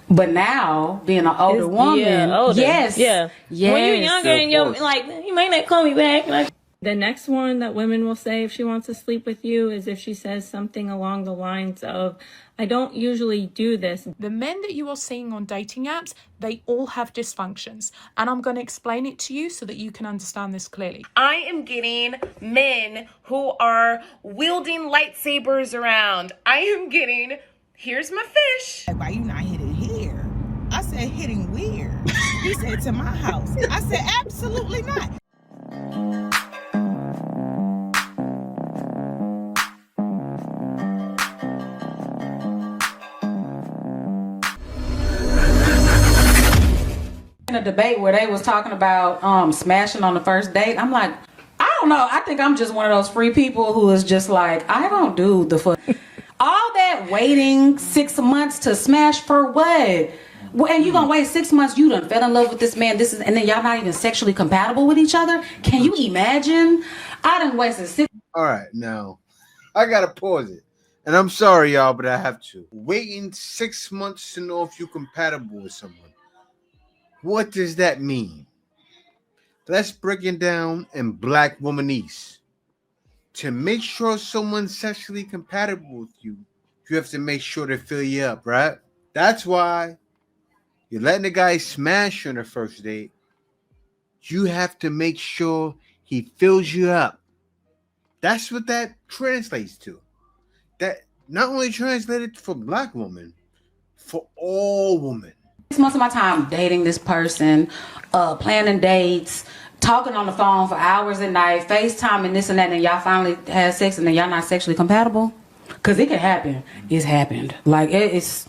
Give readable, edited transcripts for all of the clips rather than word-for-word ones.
But now, being an older woman, yeah, older. yes, Yeah. yes. When you're younger and you're like, you might not call me back. Like, the next one that women will say if she wants to sleep with you is if she says something along the lines of, I don't usually do this. The men that you are seeing on dating apps, they all have dysfunctions. And I'm going to explain it to you so that you can understand this clearly. I am getting men who are wielding lightsabers around. I am getting, here's my fish. Why you not hitting here? I said hitting where? He said to my house. I said absolutely not. In a debate where they was talking about smashing on the first date, I'm like, I don't know. I think I'm just one of those free people who is just like, I don't do the all that waiting 6 months to smash for what? Well, and you gonna wait 6 months? You done fell in love with this man. And then y'all not even sexually compatible with each other. Can you imagine? I done wasted 6. All right, now I gotta pause it, and I'm sorry, y'all, but I have to. Waiting 6 months to know if you're compatible with someone. What does that mean? Let's break it down in Black womanese. To make sure someone's sexually compatible with you, you have to make sure they fill you up, right? That's why you're letting the guy smash you on the first date. You have to make sure he fills you up. That's what that translates to. That not only translated for Black women, for all women. 6 months of my time dating this person, planning dates, talking on the phone for hours at night, FaceTime and this and that, and y'all finally had sex and then y'all not sexually compatible? Because it can happen. It's happened. Like, it's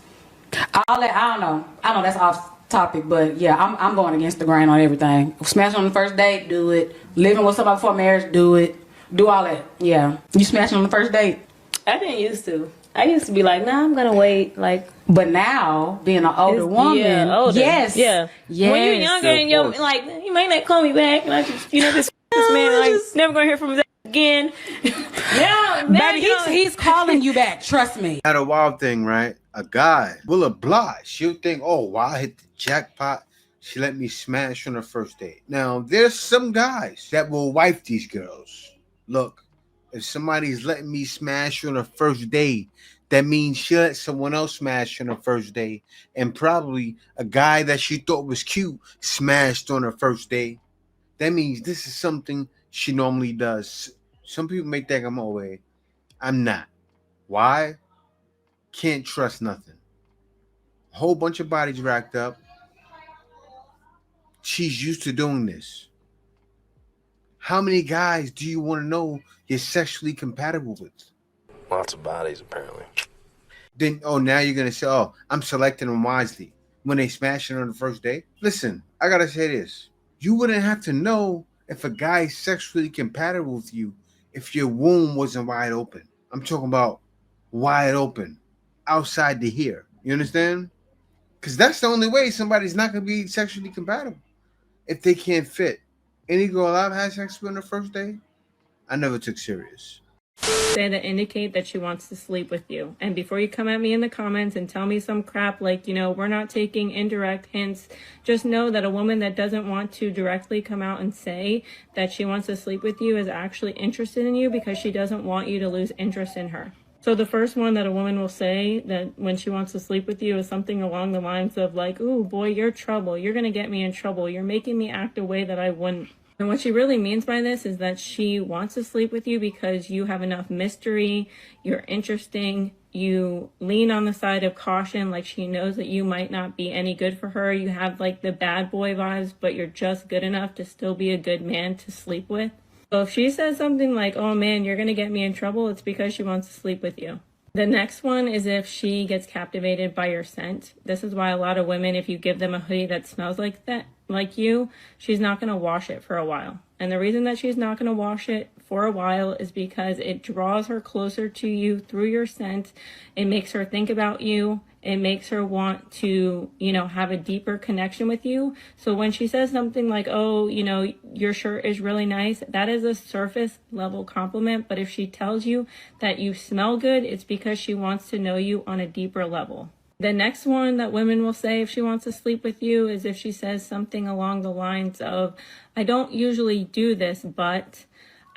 all that. I don't know. I know that's off topic, but yeah, I'm going against the grain on everything. Smash on the first date, do it. Living with somebody before marriage, do it. Do all that. Yeah. You smashing on the first date? I didn't used to. I used to be like, nah, I'm gonna wait. Like, but now, being an older woman, yeah, older. Yes, yeah. Yes. When you're younger and you're like, you might not call me back. Like, this man, like, never gonna hear from him again. Yeah, baby, he's calling you back. Trust me. Not a wild thing, right? A guy will oblige. She'll think, oh, wow, I hit the jackpot. She let me smash on the first date. Now, there's some guys that will wife these girls. Look, if somebody's letting me smash on the first date, that means she let someone else smash on the first day, and probably a guy that she thought was cute smashed on her first day. That means this is something she normally does. Some people may think I'm away. I'm not. Why? Can't trust nothing. A whole bunch of bodies racked up. She's used to doing this. How many guys do you want to know you're sexually compatible with? Lots of bodies, apparently. Then, now you're going to say, I'm selecting them wisely when they smash it on the first day. Listen, I got to say this. You wouldn't have to know if a guy is sexually compatible with you if your womb wasn't wide open. I'm talking about wide open, outside to here. You understand? Because that's the only way somebody's not going to be sexually compatible if they can't fit. Any girl I've had sex with on the first day, I never took serious. Say that indicate that she wants to sleep with you. And before you come at me in the comments and tell me some crap like, we're not taking indirect hints, just know that a woman that doesn't want to directly come out and say that she wants to sleep with you is actually interested in you because she doesn't want you to lose interest in her. So the first one that a woman will say that when she wants to sleep with you is something along the lines of like, ooh, boy, you're trouble. You're going to get me in trouble. You're making me act a way that I wouldn't. And what she really means by this is that she wants to sleep with you because you have enough mystery, you're interesting, you lean on the side of caution, like she knows that you might not be any good for her. You have like the bad boy vibes, but you're just good enough to still be a good man to sleep with. So if she says something like, oh man, you're going to get me in trouble, it's because she wants to sleep with you. The next one is if she gets captivated by your scent. This is why a lot of women, if you give them a hoodie that smells like that, like you, she's not going to wash it for a while. And the reason that she's not going to wash it for a while is because it draws her closer to you through your scent. It makes her think about you. It makes her want to, have a deeper connection with you. So when she says something like, oh, your shirt is really nice, that is a surface level compliment. But if she tells you that you smell good, it's because she wants to know you on a deeper level. The next one that women will say if she wants to sleep with you is if she says something along the lines of, I don't usually do this, but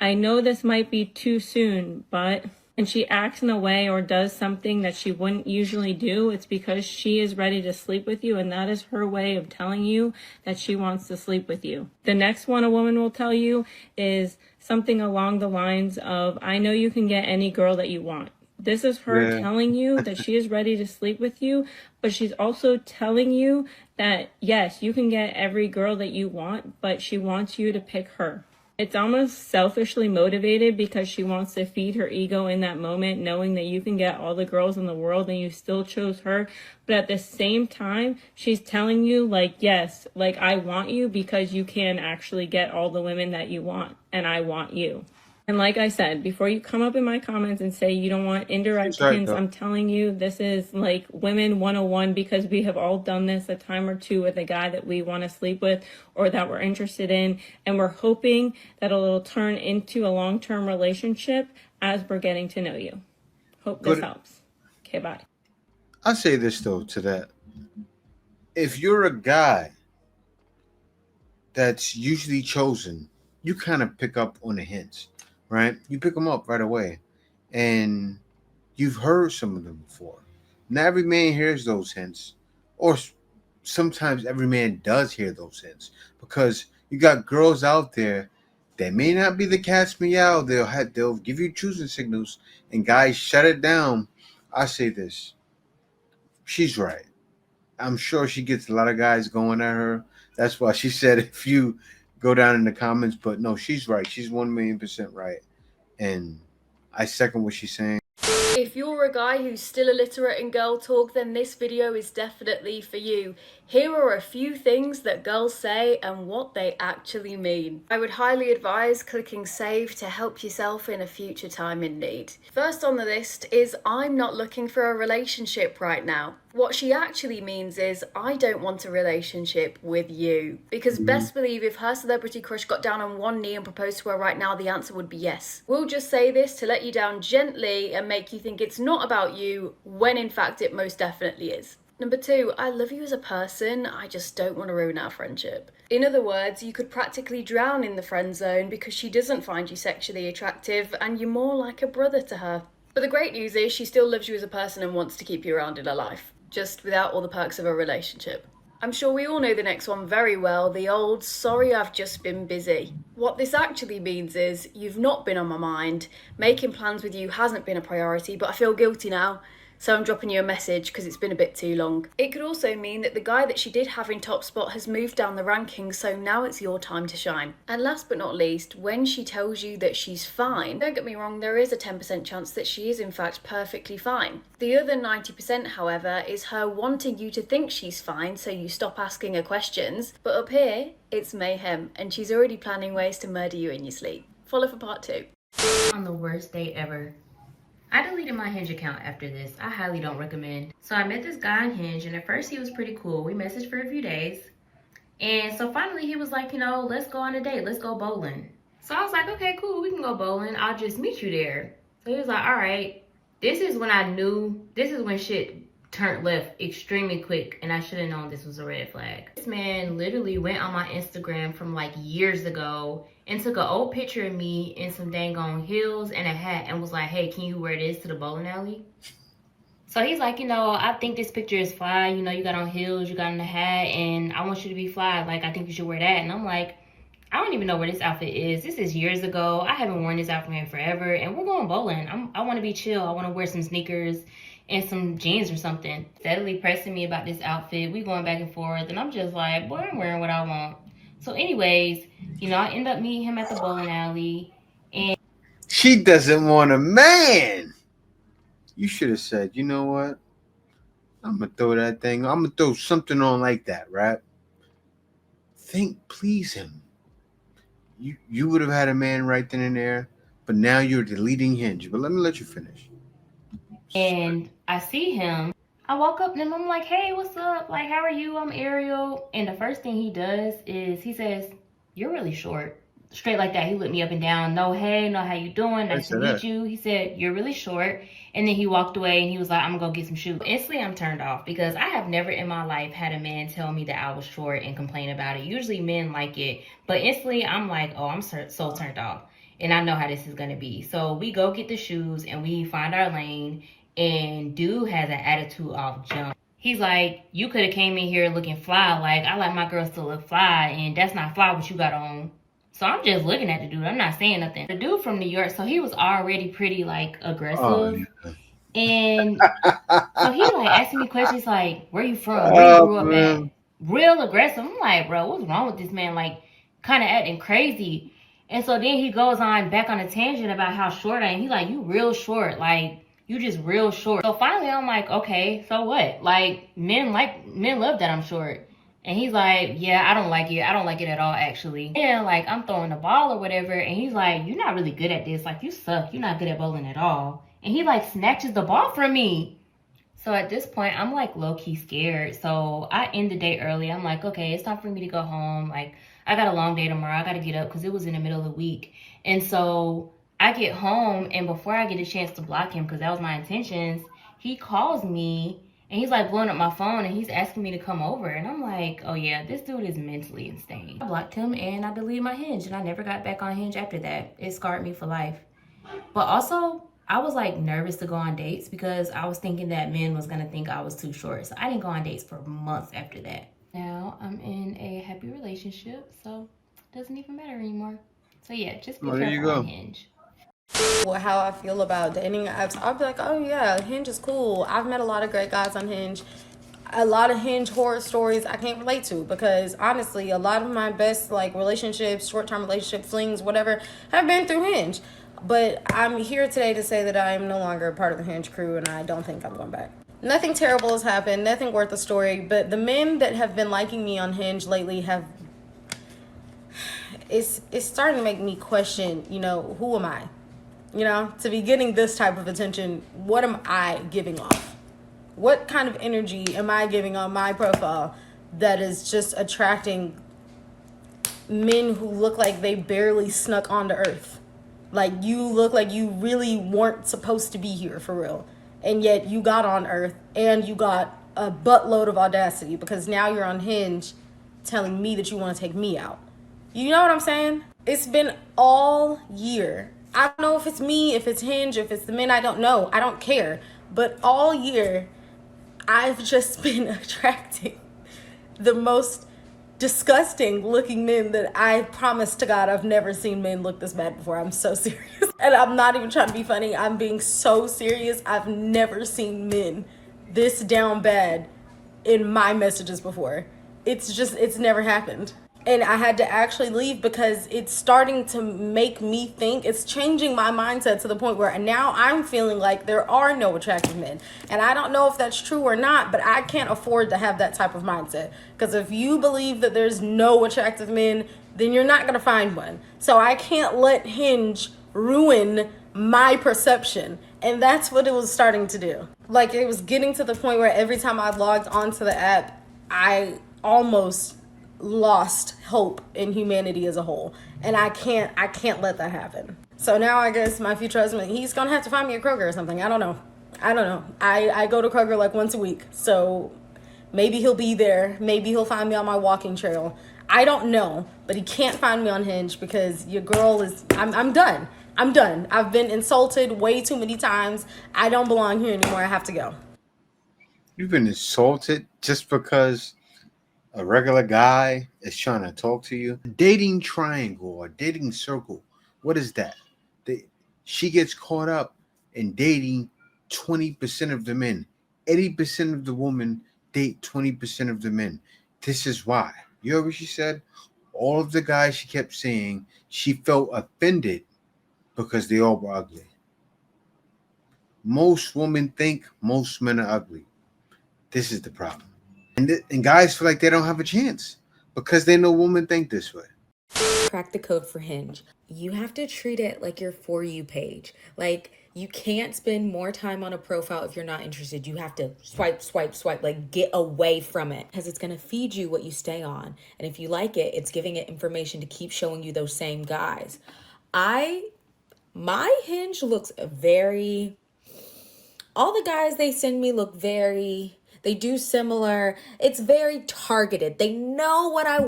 I know this might be too soon, but, and she acts in a way or does something that she wouldn't usually do, it's because she is ready to sleep with you, and that is her way of telling you that she wants to sleep with you. The next one a woman will tell you is something along the lines of, I know you can get any girl that you want. This is her telling you that she is ready to sleep with you, but she's also telling you that, yes, you can get every girl that you want, but she wants you to pick her. It's almost selfishly motivated because she wants to feed her ego in that moment, knowing that you can get all the girls in the world and you still chose her. But at the same time, she's telling you, like, yes, like, I want you because you can actually get all the women that you want, and I want you. And like I said, before you come up in my comments and say you don't want indirect hints, I'm telling you, this is like women 101, because we have all done this a time or two with a guy that we want to sleep with or that we're interested in. And we're hoping that it'll turn into a long-term relationship as we're getting to know you. Hope this helps. Okay, bye. I'll say this, though, to that. If you're a guy that's usually chosen, you kind of pick up on the hints, right? You pick them up right away. And you've heard some of them before. Not every man hears those hints, or sometimes every man does hear those hints, because you got girls out there that may not be the cat's meow. They'll give you choosing signals, and guys shut it down. I say this: she's right. I'm sure she gets a lot of guys going at her. That's why she said if you go down in the comments. But no, she's right. She's 1,000,000% right, and I second what she's saying. If you're a guy who's still illiterate in girl talk, then this video is definitely for you. Here are a few things that girls say and what they actually mean. I would highly advise clicking save to help yourself in a future time in need. First on the list is, I'm not looking for a relationship right now. What she actually means is, I don't want a relationship with you. Because best believe if her celebrity crush got down on one knee and proposed to her right now, the answer would be yes. We'll just say this to let you down gently and make you think it's not about you, when in fact it most definitely is. Number 2, I love you as a person, I just don't want to ruin our friendship. In other words, you could practically drown in the friend zone because she doesn't find you sexually attractive and you're more like a brother to her. But the great news is she still loves you as a person and wants to keep you around in her life, just without all the perks of a relationship. I'm sure we all know the next one very well, the old, sorry I've just been busy. What this actually means is, you've not been on my mind, making plans with you hasn't been a priority, but I feel guilty now, so I'm dropping you a message because it's been a bit too long. It could also mean that the guy that she did have in top spot has moved down the rankings, so now it's your time to shine. And last but not least, when she tells you that she's fine, don't get me wrong, there is a 10% chance that she is in fact perfectly fine. The other 90%, however, is her wanting you to think she's fine so you stop asking her questions, but up here, it's mayhem, and she's already planning ways to murder you in your sleep. Follow for part 2. On the worst date ever. I deleted my Hinge account after this. I highly don't recommend. So I met this guy on Hinge, and at first he was pretty cool. We messaged for a few days. And so finally he was like, you know, let's go on a date. Let's go bowling. So I was like, okay, cool. We can go bowling. I'll just meet you there. So he was like, all right. This is when I knew, this is when shit turned left extremely quick, and I should have known this was a red flag. This man literally went on my Instagram from like years ago and took an old picture of me in some dang on heels and a hat and was like, hey, can you wear this to the bowling alley? So he's like, you know, I think this picture is fly. You know, you got on heels, you got on the hat, and I want you to be fly. Like, I think you should wear that. And I'm like, I don't even know where this outfit is. This is years ago. I haven't worn this outfit in forever, and we're going bowling. I want to be chill. I want to wear some sneakers and some jeans or something. Steadily pressing me about this outfit. We going back and forth, and I'm just like, boy, I'm wearing what I want. So anyways, you know, I end up meeting him at the bowling alley, and She doesn't want a man. You should have said, you know what? I'm going to throw that thing. I'm going to throw something on like that, right? Please him. You would have had a man right then and there, but now you're deleting Hinge. But let me let you finish. and I see him. I walk up to him, I'm like, hey, what's up? Like, how are you? I'm Ariel. And the first thing he does is he says, you're really short. straight like that. He looked me up and down. No, hey, no, how you doing? Nice to said meet that. you. He said, you're really short. And then he walked away and he was like, I'm gonna go get some shoes. Instantly, I'm turned off because I have never in my life had a man tell me that I was short and complain about it. Usually men like it, but instantly I'm like, oh, I'm so turned off. And I know how this is gonna be. So we go get the shoes and we find our lane, and dude has an attitude off jump. He's like, you could have came in here looking fly. Like, I like my girls to look fly, and that's not fly what you got on. So I'm just looking at the dude. I'm not saying nothing. The dude from New York, so he was already pretty, like, aggressive. Oh, yeah. And so he, like, asking me questions like, where you from? Where you grew up at? Real aggressive. I'm like, bro, what's wrong with this man? Like, kind of acting crazy. And so then he goes on back on a tangent about how short I am. He's like, you real short. Like, you just real short. So finally I'm like, okay, so what? Like, men love that I'm short. And he's like, yeah, I don't like it. I don't like it at all, actually. And like, I'm throwing the ball or whatever. And he's like, you're not really good at this. Like, you suck. You're not good at bowling at all. And he like snatches the ball from me. So at this point, I'm like low-key scared. So I end the day early. I'm like, okay, it's time for me to go home. Like, I got a long day tomorrow. I got to get up because it was in the middle of the week. And so I get home, and before I get a chance to block him, because that was my intentions, he calls me, and he's like blowing up my phone, and he's asking me to come over. And I'm like, oh yeah, this dude is mentally insane. I blocked him, and I deleted my Hinge, and I never got back on Hinge after that. It scarred me for life. But also, I was like nervous to go on dates because I was thinking that men was gonna think I was too short. So I didn't go on dates for months after that. Now I'm in a happy relationship, so it doesn't even matter anymore. So yeah, just be careful on Hinge. Well, how I feel about dating apps, I'll be like, oh yeah, Hinge is cool. I've met a lot of great guys on Hinge. A lot of Hinge horror stories I can't relate to because honestly, a lot of my best like relationships, short-term relationship flings, whatever, have been through Hinge. But I'm here today to say that I am no longer a part of the Hinge crew, and I don't think I'm going back. Nothing terrible has happened, nothing worth a story, but the men that have been liking me on Hinge lately have... It's starting to make me question, you know, who am I? You know, to be getting this type of attention, what am I giving off? What kind of energy am I giving on my profile that is just attracting men who look like they barely snuck onto Earth? Like, you look like you really weren't supposed to be here for real. And yet you got on Earth and you got a buttload of audacity because now you're on Hinge telling me that you want to take me out. You know what I'm saying? It's been all year. I don't know if it's me, if it's Hinge, if it's the men, I don't know. I don't care. But all year, I've just been attracting the most disgusting looking men that I promise to God I've never seen men look this bad before. I'm so serious. And I'm not even trying to be funny. I'm being so serious. I've never seen men this down bad in my messages before. It's never happened. And I had to actually leave because it's starting to make me think, it's changing my mindset to the point where now I'm feeling like there are no attractive men. And I don't know if that's true or not, but I can't afford to have that type of mindset. Because if you believe that there's no attractive men, then you're not going to find one. So I can't let Hinge ruin my perception. And that's what it was starting to do. Like, it was getting to the point where every time I logged onto the app, I almost lost hope in humanity as a whole, and I can't let that happen. So now I guess my future husband, he's gonna have to find me a Kroger or something. I don't know. I go to Kroger like once a week, so maybe he'll be there. Maybe he'll find me on my walking trail. I don't know, but he can't find me on Hinge because your girl is... I'm done. I've been insulted way too many times. I don't belong here anymore. I have to go. You've been insulted just because a regular guy is trying to talk to you? Dating triangle or dating circle, what is that? She gets caught up in dating 20% of the men. 80% of the women date 20% of the men. This is why. You heard what she said? All of the guys she kept saying, she felt offended because they all were ugly. Most women think most men are ugly. This is the problem. And guys feel like they don't have a chance because they know women think this way. Crack the code for Hinge. you have to treat it like your For You page. Like, you can't spend more time on a profile if you're not interested. You have to swipe, swipe, swipe, like get away from it because it's going to feed you what you stay on. And if you like it, it's giving it information to keep showing you those same guys. My Hinge looks very, all the guys they send me look very, they do similar. It's very targeted. They know what I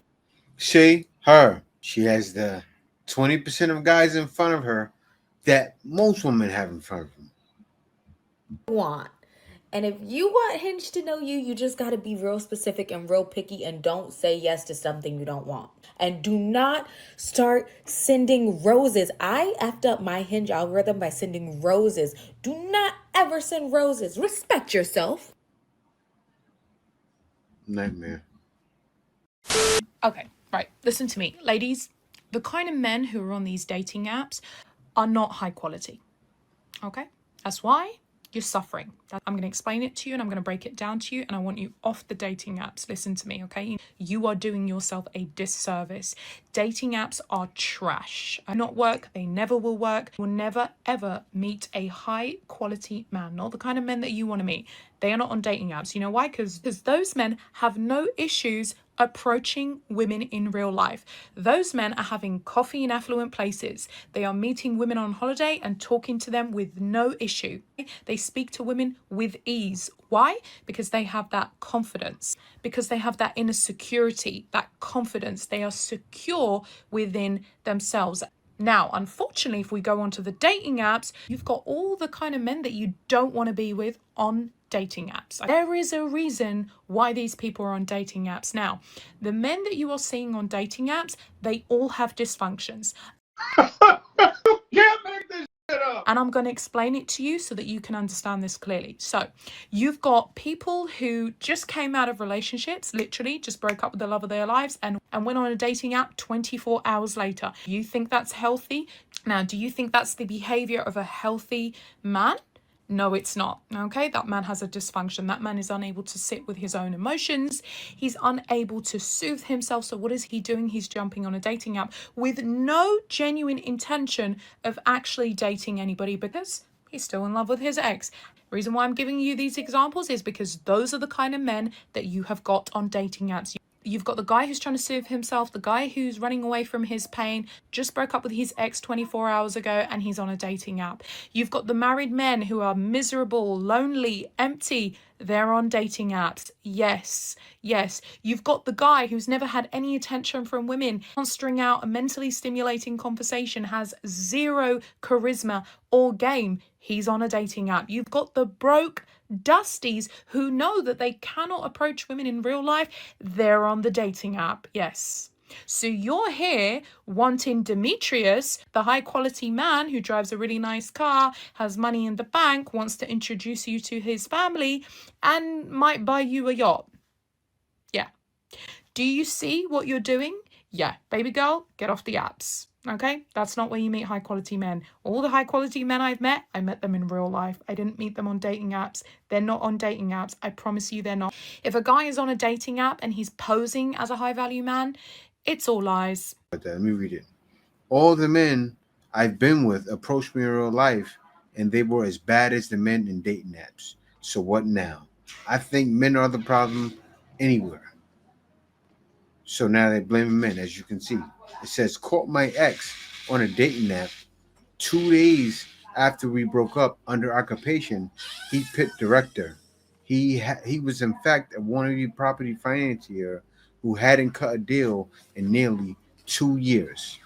She has the 20% of guys in front of her that most women have in front of them. want. And if you want Hinge to know you, you just got to be real specific and real picky and don't say yes to something you don't want. And do not start sending roses. I effed up my Hinge algorithm by sending roses. Do not ever send roses. Respect yourself. Nightmare. Okay, right. Listen to me. Ladies, the kind of men who are on these dating apps are not high quality. Okay? That's why you're suffering. I'm going to explain it to you and I'm going to break it down to you, and I want you off the dating apps. Listen to me, okay? You are doing yourself a disservice. Dating apps are trash. They not work. They never will work. You will never ever meet a high quality man, not the kind of men that you want to meet. They are not on dating apps. You know why? Because those men have no issues approaching women in real life. Those men are having coffee in affluent places. They are meeting women on holiday and talking to them with no issue. They speak to women with ease. Why? Because they have that confidence, because they have that inner security, that confidence. They are secure within themselves. Now, unfortunately, if we go onto the dating apps, you've got all the kind of men that you don't want to be with on dating apps. There is a reason why these people are on dating apps. Now, the men that you are seeing on dating apps, they all have dysfunctions. Can't make this shit up. And I'm going to explain it to you so that you can understand this clearly. So you've got people who just came out of relationships, literally just broke up with the love of their lives and went on a dating app 24 hours later. You think that's healthy? Now, do you think that's the behavior of a healthy man? No, it's not. Okay, that man has a dysfunction. That man is unable to sit with his own emotions. He's unable to soothe himself. So what is he doing? He's jumping on a dating app with no genuine intention of actually dating anybody because he's still in love with his ex. The reason why I'm giving you these examples is because those are the kind of men that you have got on dating apps. You've got the guy who's trying to soothe himself, the guy who's running away from his pain, just broke up with his ex 24 hours ago and he's on a dating app. You've got the married men who are miserable, lonely, empty. They're on dating apps. Yes. You've got the guy who's never had any attention from women, can't string out a mentally stimulating conversation, has zero charisma or game. He's on a dating app. You've got the broke dusties who know that they cannot approach women in real life. They're on the dating app. Yes. So you're here wanting Demetrius, the high quality man who drives a really nice car, has money in the bank, wants to introduce you to his family and might buy you a yacht. Yeah. Do you see what you're doing? Yeah. Baby girl, get off the apps. Okay, that's not where you meet high quality men. All the high quality men I met them in real life. I didn't meet them on dating apps. They're not on dating apps. I promise you they're not. If a guy is on a dating app and he's posing as a high value man, it's all lies. Let me read it. All the men I've been with approached me in real life and they were as bad as the men in dating apps. So what now? I think men are the problem anywhere. So now they blame men, as you can see. It says, caught my ex on a dating app 2 days after we broke up under occupation. He pit director. He was in fact a wannabe property financier who hadn't cut a deal in nearly 2 years.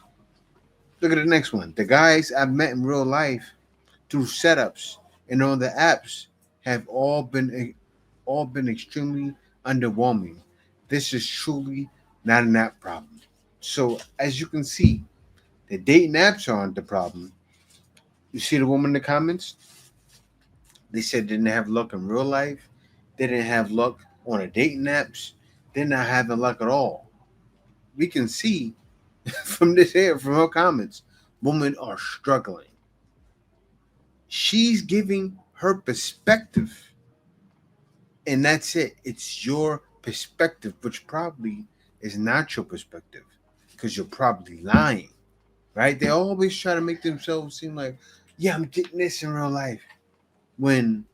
Look at the next one. The guys I've met in real life through setups and on the apps have all been extremely underwhelming. This is truly not an app problem. So as you can see, the dating apps aren't the problem. You see the woman in the comments? They said they didn't have luck in real life. They didn't have luck on the dating apps. They're not having luck at all. We can see from her comments, women are struggling. She's giving her perspective. And that's it. It's your perspective, which probably is not your perspective because you're probably lying, right? They always try to make themselves seem like, yeah, I'm getting this in real life. When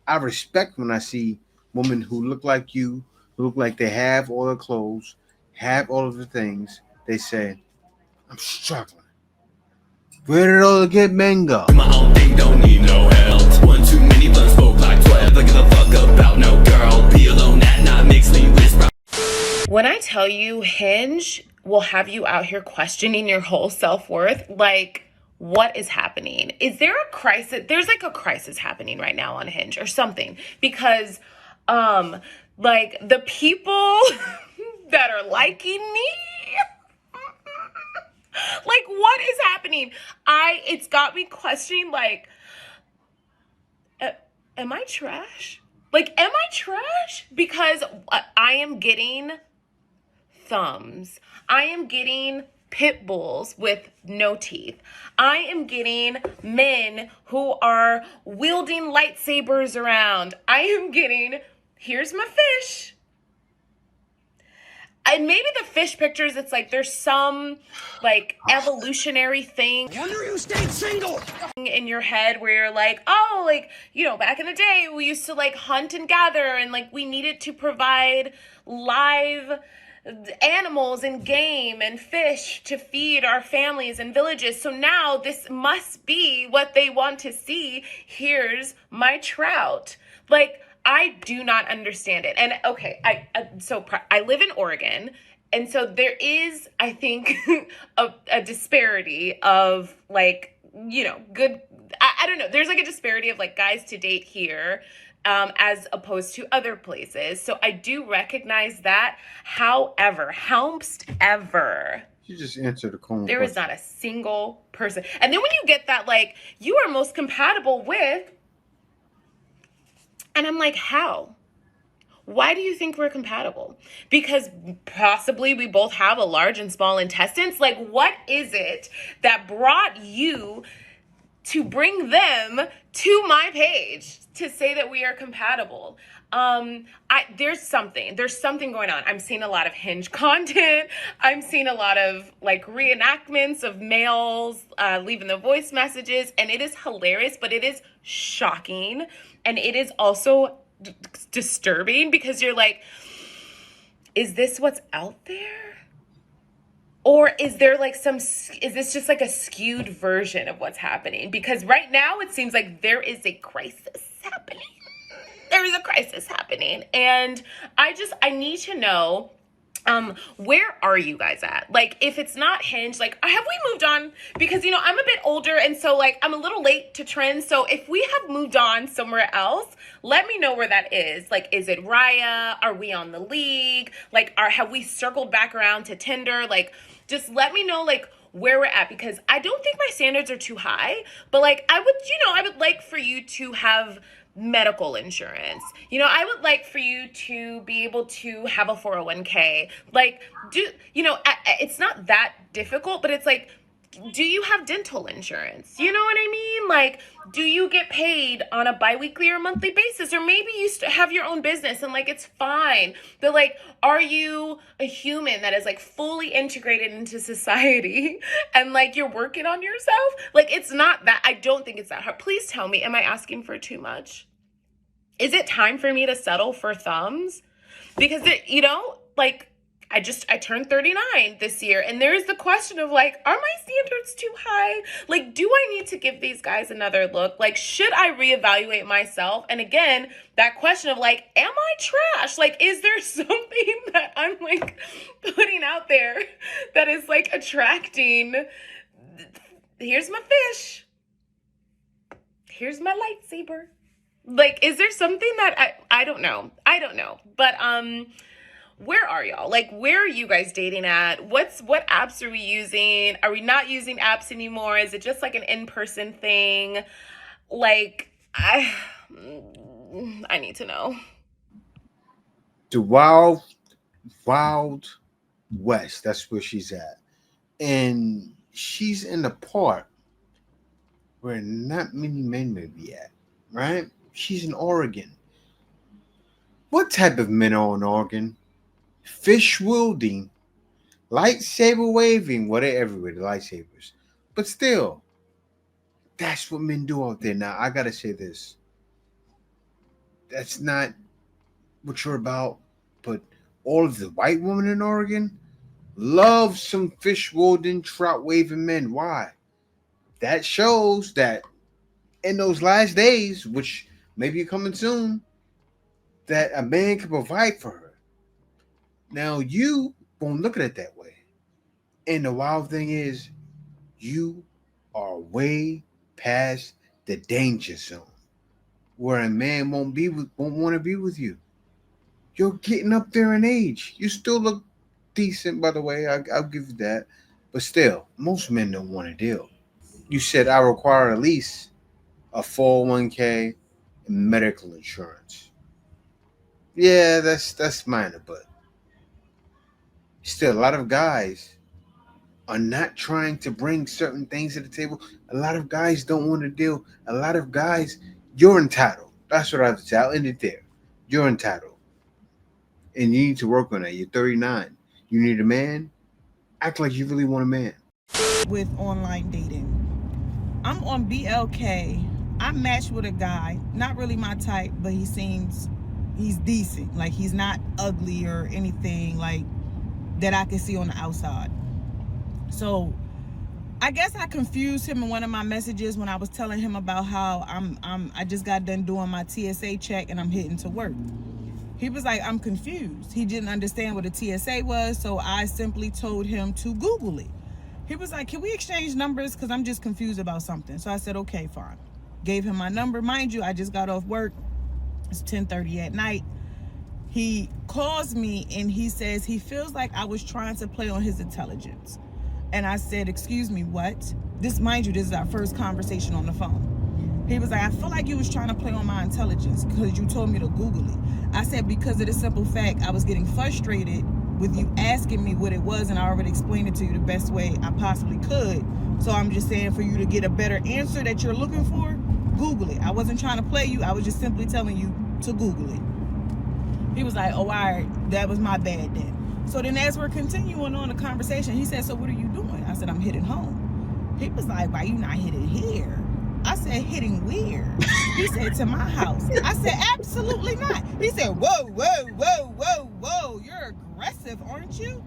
I respect when I see women who look like you, who look like they have all the clothes, have all of the things, they say, I'm struggling. Where did all the good men go? My own thing, don't need no help. One too many blunts, spoke like 12. Don't give a fuck about no girl. Be alone at night, makes me whisper. When I tell you Hinge will have you out here questioning your whole self-worth, like, what is happening? Is there a crisis? There's like a crisis happening right now on Hinge or something, because like the people that are liking me, like, what is happening? It's got me questioning, like, am I trash? Like, am I trash? Because I am getting thumbs. I am getting pit bulls with no teeth. I am getting men who are wielding lightsabers around. I am getting, here's my fish. And maybe the fish pictures, it's like there's some like evolutionary thing. I wonder you stayed single in your head where you're like, oh, like, you know, back in the day we used to like hunt and gather, and like we needed to provide live animals and game and fish to feed our families and villages. So now this must be what they want to see. Here's my trout. Like, I do not understand it. And okay, I live in Oregon, and so there is, I think, a disparity of like, you know, good. I don't know. There's like a disparity of like guys to date here, as opposed to other places. So I do recognize that. However, You just answered the call. there is not a single person. And then when you get that, like, you are most compatible with. And I'm like, how? Why do you think we're compatible? Because possibly we both have a large and small intestines. Like, what is it that brought you to bring them to my page to say that we are compatible? There's something going on. I'm seeing a lot of Hinge content. I'm seeing a lot of like reenactments of males leaving the voice messages, and it is hilarious, but it is shocking. And it is also disturbing, because you're like, is this what's out there? Or is there like is this just like a skewed version of what's happening? Because right now it seems like there is a crisis happening. There is a crisis happening. And I need to know, where are you guys at? Like, if it's not Hinge, like, have we moved on? Because, you know, I'm a bit older, and so like I'm a little late to trends. So if we have moved on somewhere else, let me know where that is. Like, is it Raya? Are we on the league? Like, have we circled back around to Tinder? Like, just let me know like where we're at, because I don't think my standards are too high, but like I would like for you to have medical insurance. You know, I would like for you to be able to have a 401k. Like, it's not that difficult, but it's like, do you have dental insurance? You know what I mean? Like, do you get paid on a biweekly or monthly basis? Or maybe you have your own business and like it's fine. But like, are you a human that is like fully integrated into society and like you're working on yourself? Like, it's not that. I don't think it's that hard. Please tell me, am I asking for too much? Is it time for me to settle for thumbs? Because like, I turned 39 this year, and there's the question of like, are my standards too high? Like, do I need to give these guys another look? Like, should I reevaluate myself? And again, that question of like, am I trash? Like, is there something that I'm like putting out there that is like attracting? Here's my fish. Here's my lightsaber. Like, is there something that I don't know. But where are y'all? Like, where are you guys dating at? What apps are we using? Are we not using apps anymore? Is it just like an in-person thing? Like, I need to know. The wild west, that's where she's at. And she's in the part where not many men may be at, right? She's in Oregon. What type of men are in Oregon? Fish wielding, lightsaber waving, what are everywhere, the lightsabers. But still, that's what men do out there. Now, I gotta say this. That's not what you're about, but all of the white women in Oregon love some fish wielding, trout waving men. Why? That shows that in those last days, which may be coming soon, that a man can provide for her. Now, you won't look at it that way. And the wild thing is, you are way past the danger zone where a man won't want to be with you. You're getting up there in age. You still look decent, by the way. I'll give you that. But still, most men don't want to deal. You said I require at least a 401k and medical insurance. Yeah, that's minor, but still, a lot of guys are not trying to bring certain things to the table. A lot of guys don't want to deal. A lot of guys, you're entitled. That's what I have to say. I'll end it there. You're entitled. And you need to work on that. You're 39. You need a man. Act like you really want a man. With online dating, I'm on BLK. I matched with a guy, not really my type, but he's decent. Like, he's not ugly or anything like that I can see on the outside. So I guess I confused him in one of my messages when I was telling him about how I just got done doing my TSA check and I'm heading to work. He was like, I'm confused. He didn't understand what a TSA was, so I simply told him to Google it. He was like, can we exchange numbers? Because I'm just confused about something. So I said, okay, fine. Gave him my number. Mind you, I just got off work. It's 10:30 at night. He calls me and he says he feels like I was trying to play on his intelligence. And I said, excuse me, what? Mind you, this is our first conversation on the phone. He was like, I feel like you was trying to play on my intelligence because you told me to Google it. I said, because of the simple fact I was getting frustrated with you asking me what it was, and I already explained it to you the best way I possibly could. So I'm just saying, for you to get a better answer that you're looking for, Google it. I wasn't trying to play you. I was just simply telling you to Google it. He was like, oh, all right, that was my bad then. So then as we're continuing on the conversation, he said, so what are you doing? I said, I'm heading home. He was like, why you not headed here? I said, hitting where? He said, to my house. I said, absolutely not. He said, whoa, whoa, whoa, whoa, whoa. You're aggressive, aren't you?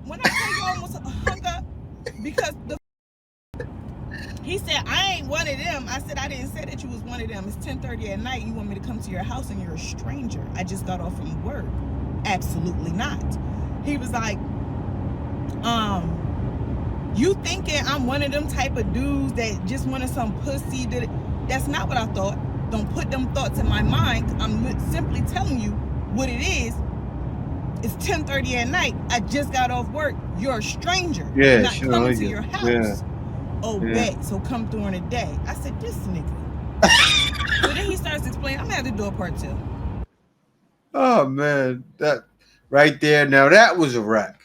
When I say you almost hung up because he said, I ain't one of them. I said, I didn't say that you was one of them. It's 10:30 at night. You want me to come to your house and you're a stranger. I just got off from work. Absolutely not. He was like, you thinking I'm one of them type of dudes that just wanted some pussy? That's not what I thought. Don't put them thoughts in my mind. I'm simply telling you what it is. It's 10:30 at night. I just got off work. You're a stranger. Yeah, I'm not sure, coming yeah. to your house. Yeah. Oh, Yeah. bet. So come during the day. I said, this nigga. So then he starts explaining, I'm gonna have to do a part 2. Oh man, that right there. Now that was a wreck.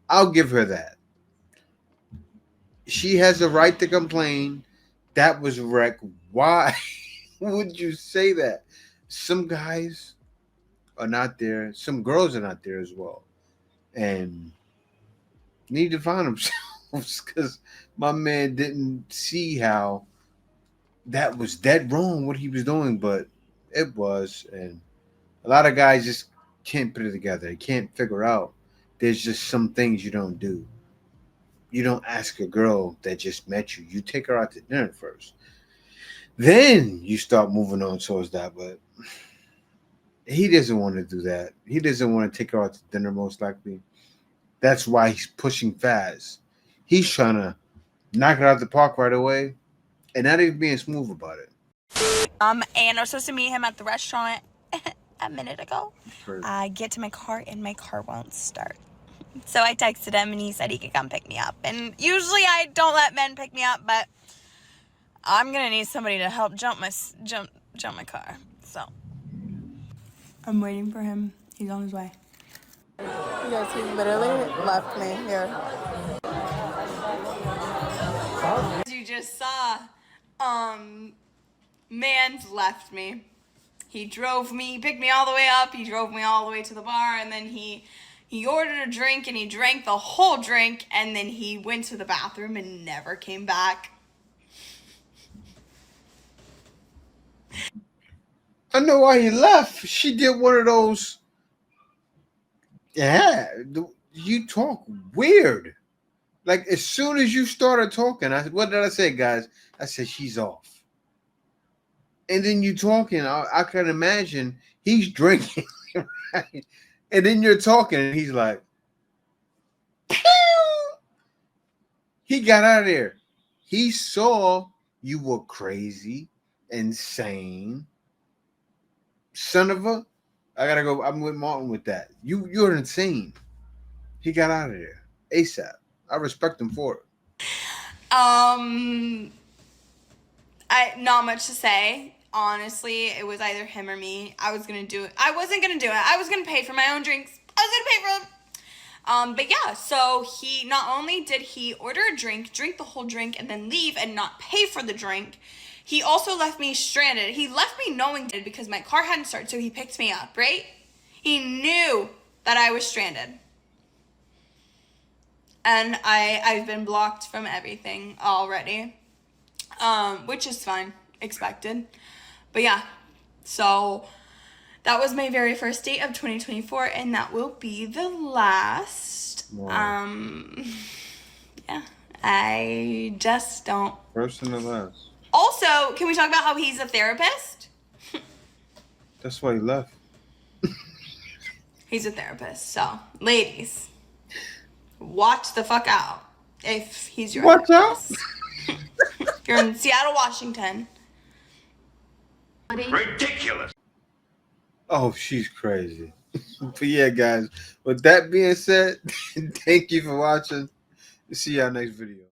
I'll give her that. She has a right to complain. That was a wreck. Why would you say that? Some guys are not there. Some girls are not there as well, and need to find themselves because my man didn't see how that was dead wrong what he was doing, but it was, and a lot of guys just can't put it together. They can't figure out there's just some things you don't do. You don't ask a girl that just met you. You take her out to dinner first. Then you start moving on towards that. But he doesn't want to do that. He doesn't want to take her out to dinner, most likely. That's why he's pushing fast. He's trying to knock it out the park right away. And not even being smooth about it. And I was supposed to meet him at the restaurant a minute ago. I get to my car and my car won't start. So I texted him and he said he could come pick me up. And usually I don't let men pick me up, but I'm gonna need somebody to help jump my car. So I'm waiting for him. He's on his way. Yes, he literally left me here. As you just saw, man's left me. He drove me, picked me all the way up, he drove me all the way to the bar, and then he He ordered a drink and he drank the whole drink, and then he went to the bathroom and never came back. I know why he left. She did one of those. Yeah, you talk weird. Like as soon as you started talking, I said, "What did I say, guys?" I said, "She's off." And then you talking, I can imagine he's drinking, right? And then you're talking, and he's like, "Pew!" He got out of there. He saw you were crazy, insane, son of a. I gotta go. I'm with Martin with that. You're insane. He got out of there ASAP. I respect him for it. Not much to say. Honestly, it was either him or me. I was gonna do it. I wasn't gonna do it. I was gonna pay for my own drinks. I was gonna pay for them. But yeah, so he, not only did he order a drink the whole drink, and then leave and not pay for the drink, he also left me stranded. He left me knowing because my car hadn't started, so he picked me up, right? He knew that I was stranded. And I've been blocked from everything already. Which is fine, expected. But yeah, so that was my very first date of 2024, and that will be the last. Wow. Yeah, I just don't. First and the last. Also, can we talk about how he's a therapist? That's why he left. He's a therapist, so ladies, watch the fuck out if he's your Watch therapist. You're in Seattle, Washington. Ridiculous. Oh, she's crazy. But yeah, guys, with that being said, thank you for watching. See y'all next video.